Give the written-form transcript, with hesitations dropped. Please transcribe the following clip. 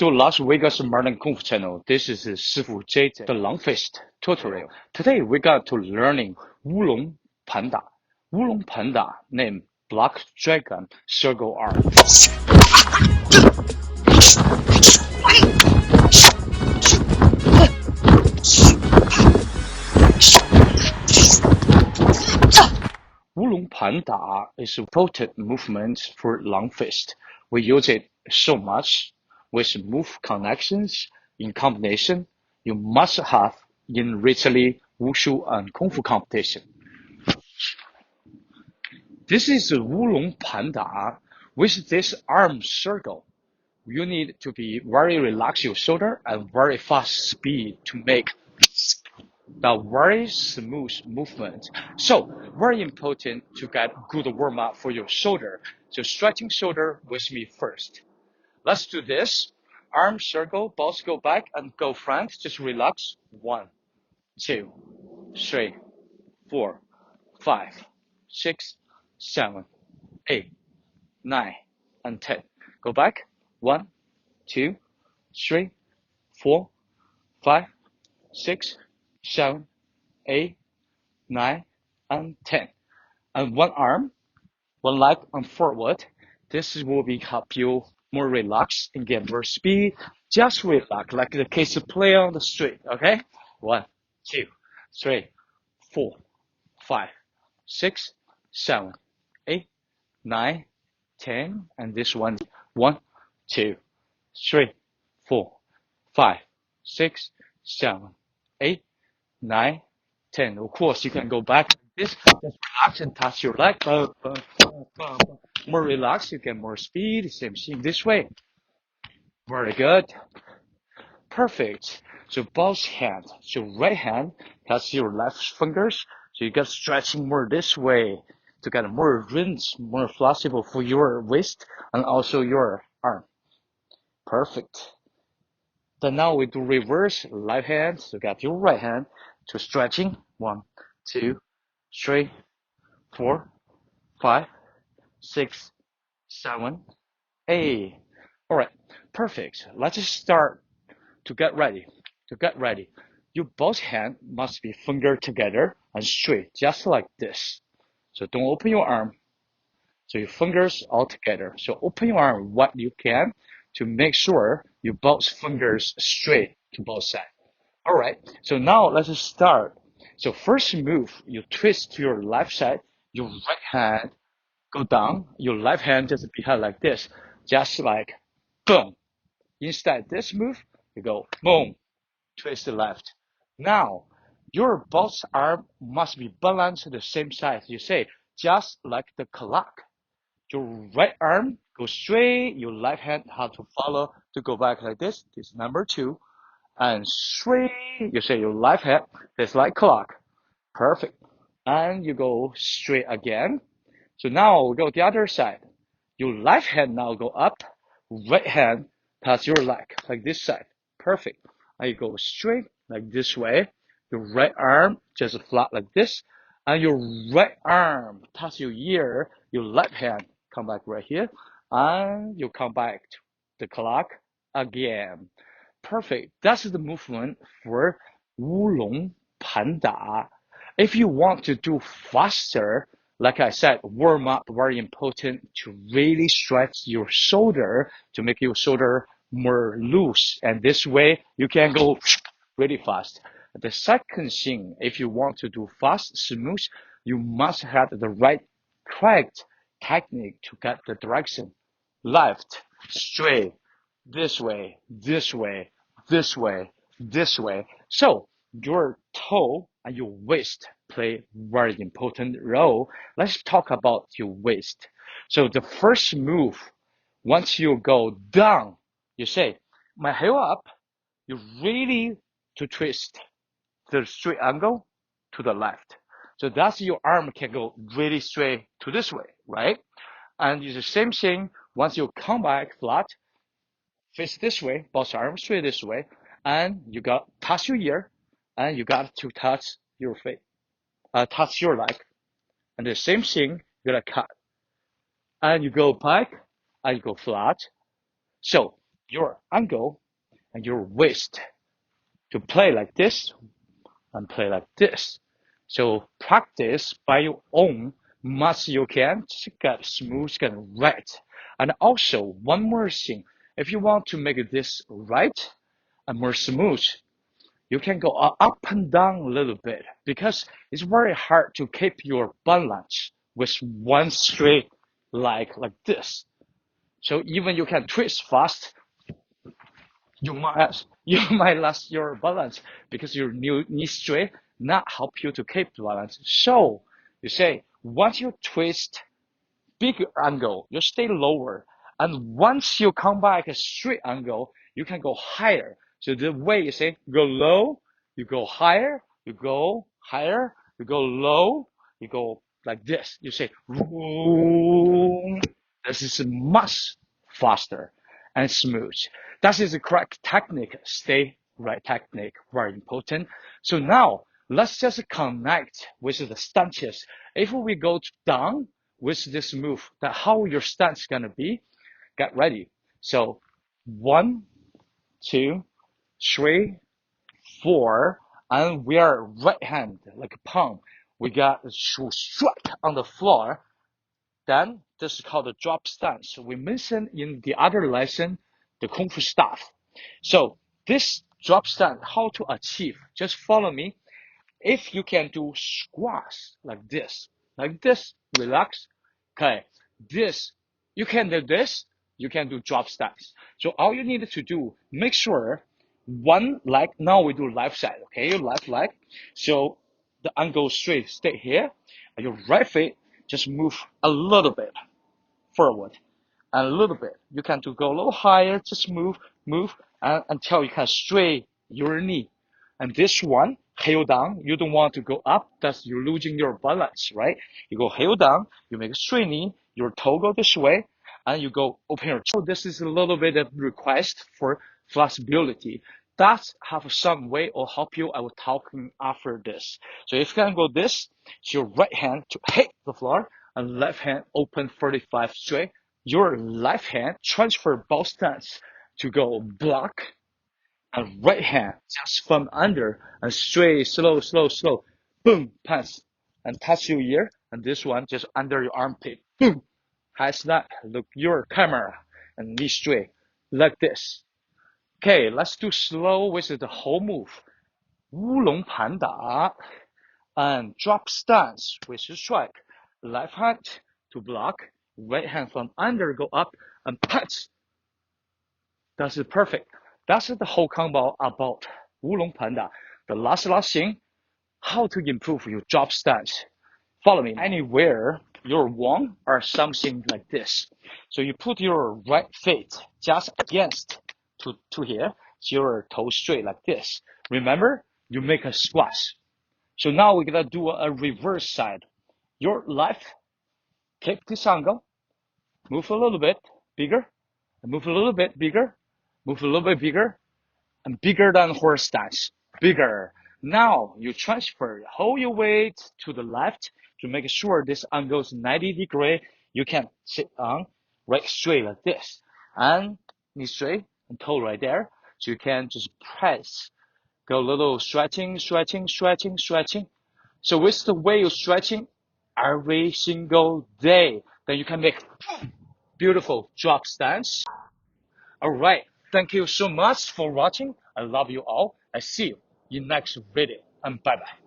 to Las Vegas Modern Kung Fu channel. This is Shifu JJ, the long fist tutorial. Today we got to learning Wulong Panda. Wulong Panda named Black Dragon Circle Arm. Wulong Panda is a potent movement for long fist. We use it so much with move connections in combination you must have in Italy, Wushu, and Kung Fu competition. This is the Wulong Panda. With this arm circle, you need to be very relaxed your shoulder and very fast speed to make the very smooth movement. So very important to get good warm up for your shoulder. So stretching shoulder with me first. Let's do this. Arm circle, both go back and go front. Just relax. 1, 2, 3, 4, 5, 6, 7, 8, 9, and 10. Go back. 1, 2, 3, 4, 5, 6, 7, 8, 9, and 10. And one arm, one leg and forward. This will be help you more relaxed and get more speed. Just relax, like the case of play on the street, okay? 1, 2, 3, 4, 5, 6, 7, 8, 9, 10. And this one, 1, 2, 3, 4, 5, 6, 7, 8, 9, 10. Of course, you can go back like this, just relax and touch your leg. More relaxed, you get more speed. Same thing this way. Very good. Perfect. So both hands. So right hand touch your left fingers. So you got stretching more this way to get more range, more flexible for your waist and also your arm. Perfect. Then now we do reverse left hand. So get your right hand to stretching. 1, 2, 3, 4, 5, 6, 7, 8. All right, perfect. Let's just start to get ready. To get ready, your both hands must be finger together and straight, just like this. So don't open your arm. So your fingers all together. So open your arm what you can to make sure you both fingers straight to both sides. All right, so now let's start. So first move, you twist to your left side, your right hand go down, your left hand just behind like this, just like boom. Instead this move, you go boom, twist the left. Now, your both arm must be balanced the same size. You say, just like the clock. Your right arm go straight, your left hand have to follow to go back like this. This is number 2. And straight, you say your left hand is like clock. Perfect. And you go straight again. So now we go the other side. Your left hand now go up, right hand touch your leg, like this side. Perfect. And you go straight, like this way. Your right arm just flat like this. And your right arm touch your ear, your left hand come back right here. And you come back to the clock again. Perfect. That's the movement for Wulong Panda. If you want to do faster, like I said, warm up very important to really stretch your shoulder to make your shoulder more loose. And this way you can go really fast. The second thing, if you want to do fast, smooth, you must have the right correct technique to get the direction. Left, straight, this way, this way, this way, this way. So your toe and your waist play very important role. Let's talk about your waist. So the first move, once you go down, you say, my heel up, you really to twist the straight angle to the left. So that's your arm can go really straight to this way, right? And it's the same thing, once you come back flat, face this way, both arms straight this way, and you got touch your ear, and you got to touch your face, touch your leg, and the same thing, you're gonna cut, and you go back, and you go flat. So your ankle and your waist to play like this and play like this. So practice by your own much you can to get smooth, get right. And also one more thing, if you want to make this right and more smooth, you can go up and down a little bit because it's very hard to keep your balance with one straight leg like this. So even you can twist fast, you might lose your balance because your knee straight not help you to keep the balance. So you say once you twist big angle, you stay lower, and once you come back a straight angle, you can go higher. So the way you say go low, you go higher, you go higher, you go low, you go like this. You say boom. This is much faster and smooth. That is the correct technique. Stay right technique, very important. So now let's just connect with the stances. If we go down with this move, that how your stance gonna be, get ready. So 1, 2, 3, 4, and we are right hand like a palm. We got strike on the floor. Then this is called the drop stance. We mentioned in the other lesson the Kung Fu stuff. So this drop stance, how to achieve? Just follow me. If you can do squats like this, relax. Okay, this you can do this. You can do drop stance. So all you need to do, make sure one leg. Now we do left side. Okay, your left leg. So the ankle straight, stay here. And your right foot just move a little bit forward and a little bit. You can go a little higher, just move, until you can straight your knee. And this one, heel down, you don't want to go up, that's you're losing your balance, right? You go heel down, you make a straight knee, your toe go this way, and you go open your toe. This is a little bit of request for flexibility. That have some way or help you. I will talk after this. So if you can go this, so your right hand to hit the floor and left hand open 45 straight. Your left hand transfer both stance to go block and right hand just from under and straight, slow, boom, pass and touch your ear. And this one just under your armpit, boom, high snap, look your camera and knee straight like this. Okay, let's do slow with the whole move. 乌龙盘打 and drop stance with the strike. Left hand to block, right hand from under go up and punch. That's perfect. That's the whole combo about 乌龙盘打. The last thing, how to improve your drop stance. Follow me. Anywhere your wrong or something like this. So you put your right foot just against to here, your toe straight like this. Remember, you make a squat. So now we're gonna do a reverse side. Your left, keep this angle, move a little bit bigger, move a little bit bigger, move a little bit bigger, and bigger than horse stance, bigger. Now you transfer, hold your weight to the left to make sure this angle is 90 degrees. You can sit on right straight like this, and knee straight and toe right there. So you can just press, go a little stretching. So with the way you're stretching every single day, then you can make beautiful drop stance. All right. Thank you so much for watching. I love you all. I see you in next video and bye bye.